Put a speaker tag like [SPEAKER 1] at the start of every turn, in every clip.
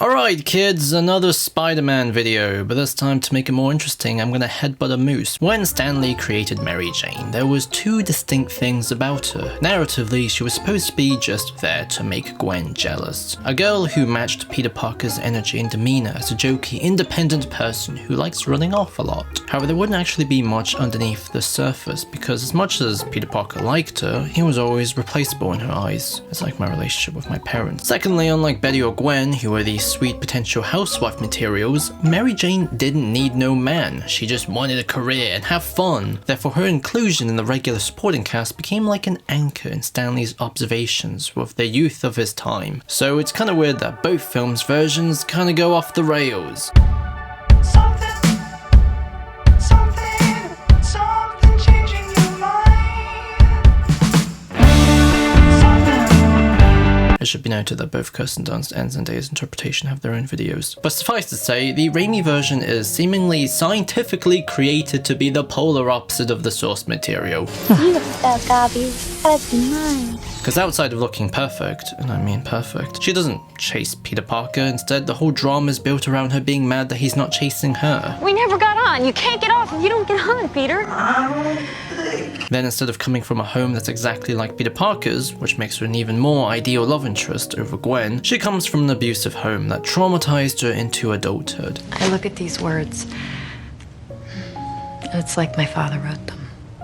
[SPEAKER 1] Alright kids, another Spider-Man video, but this time to make it more interesting I'm gonna headbutt a moose. When Stan Lee created Mary Jane, there was two distinct things about her. Narratively, she was supposed to be just there to make Gwen jealous. A girl who matched Peter Parker's energy and demeanor as a jokey, independent person who likes running off a lot. However, there wouldn't actually be much underneath the surface, because as much as Peter Parker liked her, he was always replaceable in her eyes. It's like my relationship with my parents. Secondly, unlike Betty or Gwen, who were these sweet potential housewife materials, Mary Jane didn't need no man. She just wanted a career and have fun. Therefore, her inclusion in the regular supporting cast became like an anchor in Stan Lee's observations with the youth of his time. So it's kinda weird that both films' versions kinda go off the rails. It should be noted that both Kirsten Dunst and Zendaya's interpretation have their own videos. But suffice to say, the Raimi version is seemingly scientifically created to be the polar opposite of the source material. Because outside of looking perfect, and I mean perfect, she doesn't chase Peter Parker. Instead, the whole drama is built around her being mad that he's not chasing her.
[SPEAKER 2] We never got on. You can't get off if you don't get on, Peter.
[SPEAKER 1] Then instead of coming from a home that's exactly like Peter Parker's, which makes her an even more ideal love interest over Gwen, she comes from an abusive home that traumatized her into adulthood.
[SPEAKER 3] I look at these words, and it's like my father wrote them.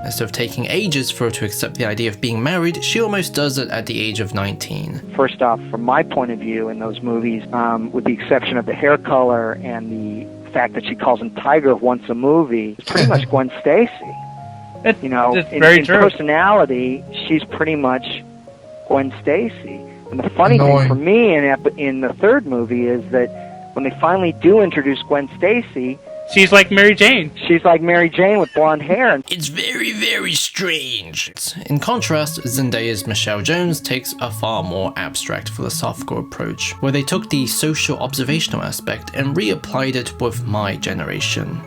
[SPEAKER 1] Instead of taking ages for her to accept the idea of being married, she almost does it at the age of 19.
[SPEAKER 4] First off, from my point of view in those movies, with the exception of the hair color and the fact that she calls him Tiger once a movie, it's pretty much Gwen Stacy. You know, in personality, she's pretty much Gwen Stacy. And the funny thing for me in the third movie is that when they finally do introduce Gwen Stacy,
[SPEAKER 5] she's like Mary Jane.
[SPEAKER 4] She's like Mary Jane with blonde hair.
[SPEAKER 1] It's very, very strange. In contrast, Zendaya's Michelle Jones takes a far more abstract philosophical approach, where they took the social observational aspect and reapplied it with my generation.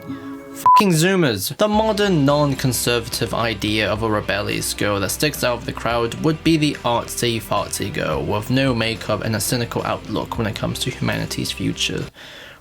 [SPEAKER 1] Fucking Zoomers! The modern, non-conservative idea of a rebellious girl that sticks out of the crowd would be the artsy-fartsy girl with no makeup and a cynical outlook when it comes to humanity's future.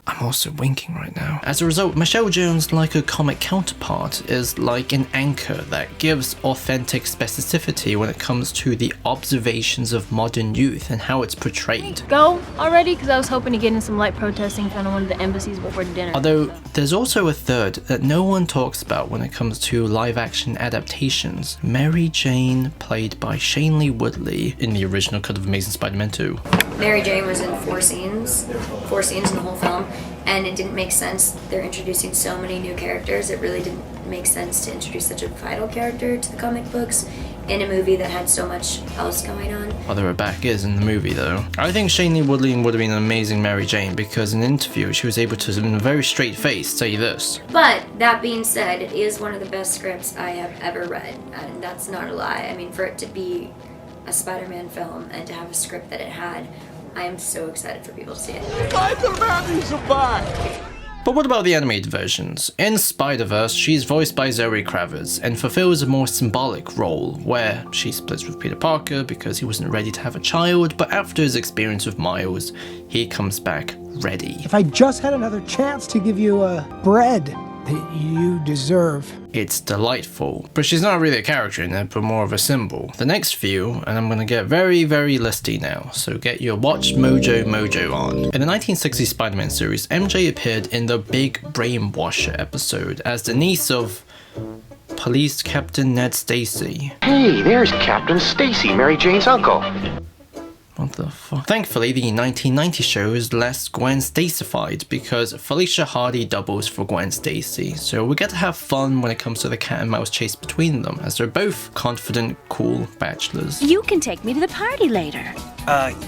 [SPEAKER 1] I'm also winking right now. As a result, Michelle Jones, like her comic counterpart, is like an anchor that gives authentic specificity when it comes to the observations of modern youth and how it's portrayed.
[SPEAKER 6] Go already? Because I was hoping to get in some light protesting in front of one of the embassies before dinner.
[SPEAKER 1] Although, there's also a third that no one talks about when it comes to live-action adaptations. Mary Jane, played by Shailene Lee Woodley in the original cut of Amazing Spider-Man 2.
[SPEAKER 7] Mary Jane was in four scenes in the whole film, and it didn't make sense. They're introducing so many new characters, it really didn't make sense to introduce such a vital character to the comic books in a movie that had so much else going on.
[SPEAKER 1] Although her back is in the movie though. I think Shailene Lee Woodley would have been an amazing Mary Jane because in an interview she was able to, in a very straight face, say this.
[SPEAKER 7] But that being said, it is one of the best scripts I have ever read, and that's not a lie. I mean, for it to be a Spider-Man film and to have a script that it had, I am so excited for people to see it.
[SPEAKER 1] But what about the animated versions? In Spider-Verse, she's voiced by Zoe Kravitz and fulfills a more symbolic role, where she splits with Peter Parker because he wasn't ready to have a child, but after his experience with Miles, he comes back ready.
[SPEAKER 8] If I just had another chance to give you bread that you deserve.
[SPEAKER 1] It's delightful, but she's not really a character in it, but more of a symbol. The next few, and I'm gonna get very, very listy now, so get your Watch Mojo on. In the 1960 Spider-Man series, MJ appeared in the Big Brainwasher episode as the niece of Police Captain Ned Stacy.
[SPEAKER 9] Hey, there's Captain Stacy, Mary Jane's uncle.
[SPEAKER 1] What the fuck? Thankfully, the 1990 show is less Gwen Stacyfied because Felicia Hardy doubles for Gwen Stacy, so we get to have fun when it comes to the cat and mouse chase between them, as they're both confident, cool bachelors.
[SPEAKER 2] You can take me to the party later.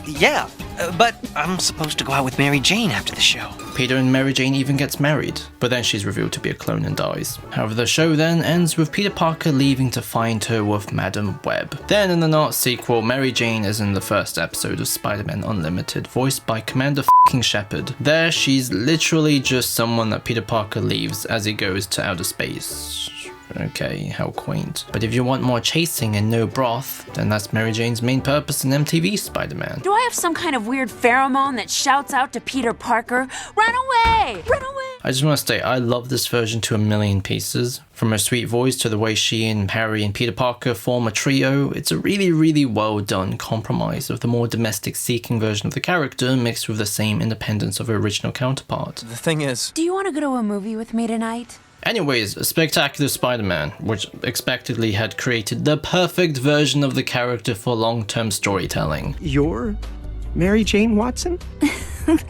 [SPEAKER 10] Yeah, but I'm supposed to go out with Mary Jane after the show.
[SPEAKER 1] Peter and Mary Jane even gets married, but then she's revealed to be a clone and dies. However, the show then ends with Peter Parker leaving to find her with Madam Web. Then in the not sequel, Mary Jane is in the first episode of Spider-Man Unlimited, voiced by Commander f***ing Shepard. There, she's literally just someone that Peter Parker leaves as he goes to outer space. Okay, how quaint. But if you want more chasing and no broth, then that's Mary Jane's main purpose in MTV Spider-Man.
[SPEAKER 5] Do I have some kind of weird pheromone that shouts out to Peter Parker, "Run away! Run away!"
[SPEAKER 1] I just want to say, I love this version to a million pieces. From her sweet voice to the way she and Harry and Peter Parker form a trio, it's a really, really well done compromise of the more domestic-seeking version of the character mixed with the same independence of her original counterpart.
[SPEAKER 10] The thing is...
[SPEAKER 5] Do you want to go to a movie with me tonight?
[SPEAKER 1] Anyways, a Spectacular Spider-Man, which expectedly had created the perfect version of the character for long-term storytelling.
[SPEAKER 8] You're Mary Jane Watson?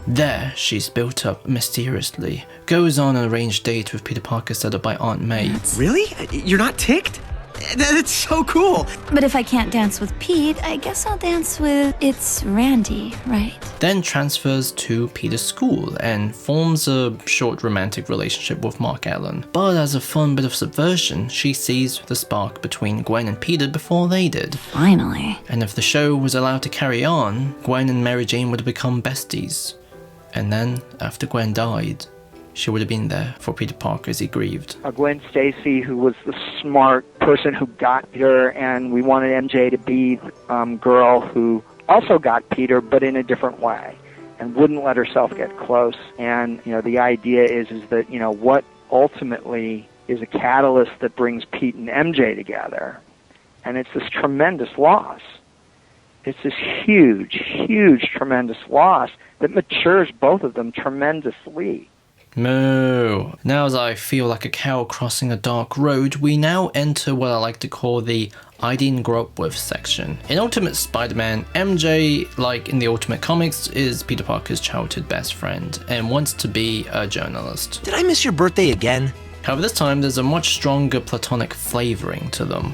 [SPEAKER 1] There, she's built up mysteriously, goes on an arranged date with Peter Parker set up by Aunt May.
[SPEAKER 11] Really? You're not ticked? That's so cool!
[SPEAKER 2] But if I can't dance with Pete, I guess I'll dance with... It's Randy, right?
[SPEAKER 1] Then transfers to Peter's school and forms a short romantic relationship with Mark Allen. But as a fun bit of subversion, she sees the spark between Gwen and Peter before they did.
[SPEAKER 2] Finally.
[SPEAKER 1] And if the show was allowed to carry on, Gwen and Mary Jane would have become besties. And then, after Gwen died, she would have been there for Peter Parker as he grieved.
[SPEAKER 4] Gwen Stacy, who was the smart person who got Peter, and we wanted MJ to be the girl who also got Peter, but in a different way, and wouldn't let herself get close. And, you know, the idea is that, you know, what ultimately is a catalyst that brings Pete and MJ together. And it's this tremendous loss. It's this huge, huge, tremendous loss that matures both of them tremendously.
[SPEAKER 1] Moo. Now as I feel like a cow crossing a dark road, we now enter what I like to call the I didn't grow up with section. In Ultimate Spider-Man, MJ, like in the Ultimate Comics, is Peter Parker's childhood best friend and wants to be a journalist.
[SPEAKER 11] Did I miss your birthday again?
[SPEAKER 1] However, this time there's a much stronger platonic flavoring to them.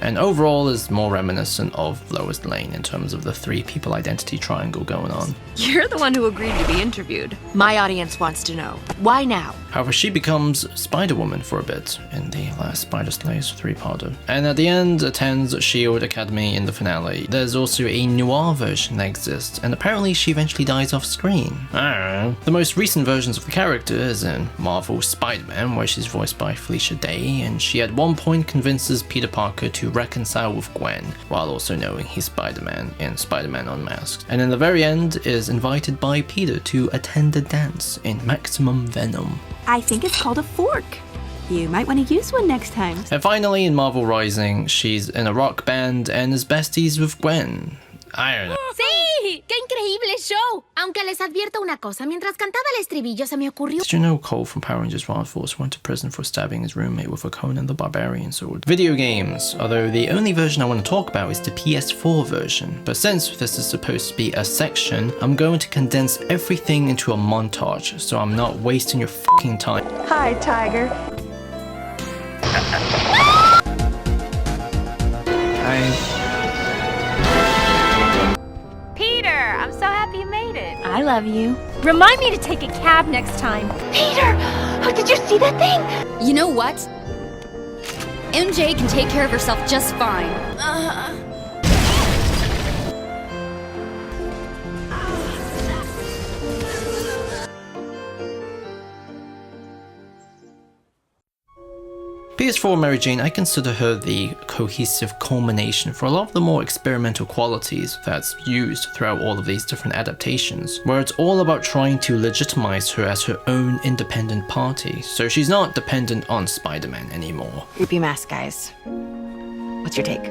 [SPEAKER 1] And overall is more reminiscent of Lois Lane in terms of the three people identity triangle going on.
[SPEAKER 5] You're the one who agreed to be interviewed. My audience wants to know. Why now?
[SPEAKER 1] However, she becomes Spider-Woman for a bit in the last Spider Slayers 3-parter. And at the end attends S.H.I.E.L.D. Academy in the finale. There's also a noir version that exists, and apparently she eventually dies off screen. I don't know. The most recent versions of the character is in Marvel Spider-Man, where she's voiced by Felicia Day, and she at one point convinces Peter Parker to reconcile with Gwen, while also knowing he's Spider-Man in Spider-Man Unmasked. And in the very end is invited by Peter to attend a dance in Maximum Venom.
[SPEAKER 5] I think it's called a fork. You might want to use one next time.
[SPEAKER 1] And finally, in Marvel Rising, she's in a rock band and is besties with Gwen. I don't know.
[SPEAKER 12] ¡Sí! ¡Qué increíble show! Aunque les advierto una cosa, mientras cantaba el estribillo se me ocurrió...
[SPEAKER 1] Did you know Cole from Power Rangers Wild Force went to prison for stabbing his roommate with a Conan the Barbarian sword? Video games, although the only version I want to talk about is the PS4 version. But since this is supposed to be a section, I'm going to condense everything into a montage, so I'm not wasting your fucking time.
[SPEAKER 5] Hi, Tiger.
[SPEAKER 1] Hi.
[SPEAKER 6] I'm so happy you made it.
[SPEAKER 2] I love you.
[SPEAKER 6] Remind me to take a cab next time.
[SPEAKER 12] Peter! Oh, did you see that thing? You know what? MJ can take care of herself just fine.
[SPEAKER 1] PS4 Mary Jane, I consider her the cohesive culmination for a lot of the more experimental qualities that's used throughout all of these different adaptations, where it's all about trying to legitimize her as her own independent party, so she's not dependent on Spider-Man anymore.
[SPEAKER 5] Creepy mask, guys. What's your take?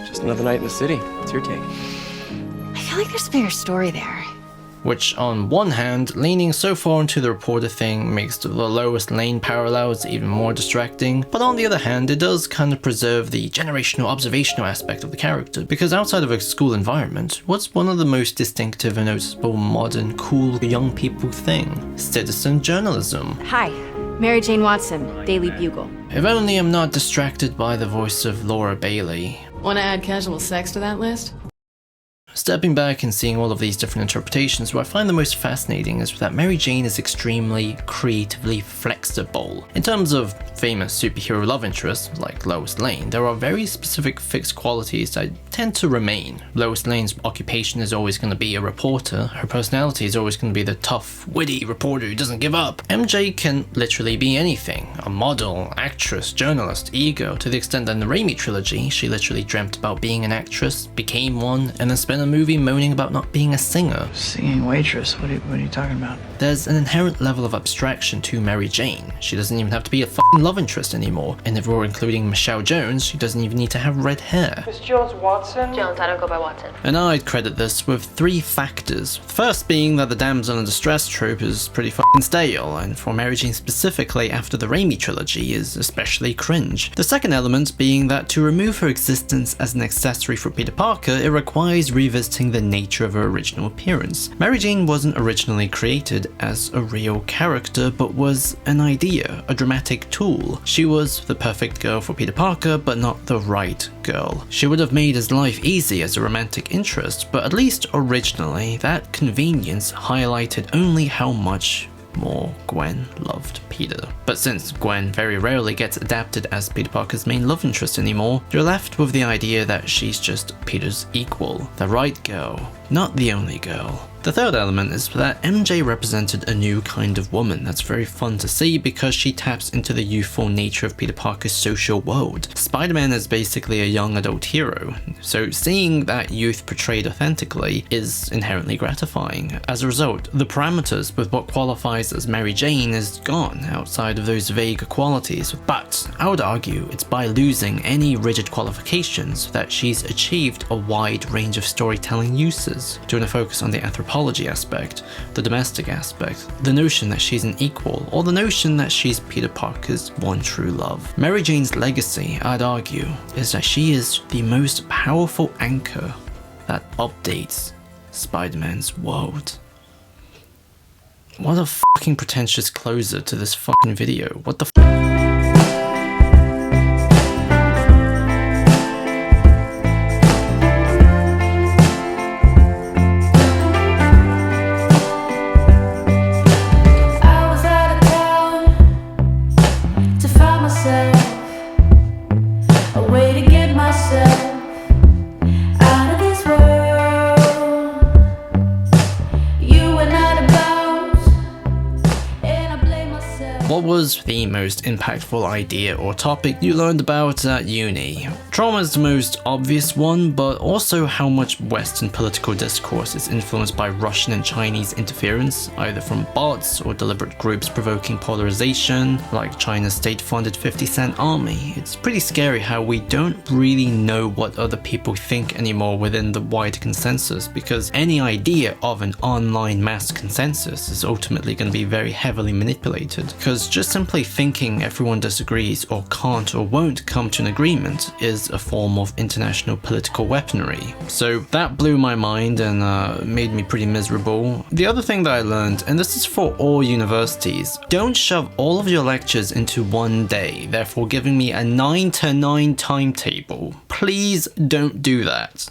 [SPEAKER 11] Just another night in the city. What's your take?
[SPEAKER 5] I feel like there's a bigger story there.
[SPEAKER 1] Which, on one hand, leaning so far into the reporter thing makes the Lois Lane parallels even more distracting, but on the other hand, it does kind of preserve the generational observational aspect of the character, because outside of a school environment, what's one of the most distinctive and noticeable modern, cool, young people thing? Citizen journalism.
[SPEAKER 5] Hi, Mary Jane Watson, Daily Bugle.
[SPEAKER 1] If only I'm not distracted by the voice of Laura Bailey.
[SPEAKER 3] Want to add casual sex to that list?
[SPEAKER 1] Stepping back and seeing all of these different interpretations, what I find the most fascinating is that Mary Jane is extremely creatively flexible. In terms of famous superhero love interests, like Lois Lane, there are very specific fixed qualities that tend to remain. Lois Lane's occupation is always going to be a reporter. Her personality is always going to be the tough, witty reporter who doesn't give up. MJ can literally be anything. A model, actress, journalist, ego, to the extent that in the Raimi trilogy, she literally dreamt about being an actress, became one, and then spent a movie moaning about not being a singer.
[SPEAKER 13] Singing waitress? What are you talking about?
[SPEAKER 1] There's an inherent level of abstraction to Mary Jane. She doesn't even have to be a fucking love interest anymore. And if we're including Michelle Jones, she doesn't even need to have red hair.
[SPEAKER 14] Miss Jones Watson?
[SPEAKER 6] Jones, I don't go by Watson.
[SPEAKER 1] And I'd credit this with 3 factors. The first being that the damsel in distress trope is pretty fucking stale, and for Mary Jane specifically after the Raimi trilogy is especially cringe. The second element being that to remove her existence as an accessory for Peter Parker, it requires revisiting the nature of her original appearance. Mary Jane wasn't originally created as a real character, but was an idea, a dramatic tool. She was the perfect girl for Peter Parker, but not the right girl. She would have made his life easy as a romantic interest, but at least originally, that convenience highlighted only how much more Gwen loved Peter. But since Gwen very rarely gets adapted as Peter Parker's main love interest anymore, you're left with the idea that she's just Peter's equal, the right girl, not the only girl. The third element is that MJ represented a new kind of woman that's very fun to see because she taps into the youthful nature of Peter Parker's social world. Spider-Man is basically a young adult hero, so seeing that youth portrayed authentically is inherently gratifying. As a result, the parameters with what qualifies as Mary Jane is gone outside of those vague qualities, but I would argue it's by losing any rigid qualifications that she's achieved a wide range of storytelling uses, doing a focus on the anthropology aspect, the domestic aspect, the notion that she's an equal, or the notion that she's Peter Parker's one true love. Mary Jane's legacy, I'd argue, is that she is the most powerful anchor that updates Spider-Man's world. What a fucking pretentious closer to this fucking video. What the What was the most impactful idea or topic you learned about at uni? Trauma is the most obvious one, but also how much Western political discourse is influenced by Russian and Chinese interference, either from bots or deliberate groups provoking polarization, like China's state-funded 50-cent army. It's pretty scary how we don't really know what other people think anymore within the wider consensus, because any idea of an online mass consensus is ultimately going to be very heavily manipulated, because just simply thinking everyone disagrees or can't or won't come to an agreement is a form of international political weaponry. So that blew my mind and made me pretty miserable. The other thing that I learned, and this is for all universities, don't shove all of your lectures into one day, therefore giving me a 9 to 9 timetable. Please don't do that.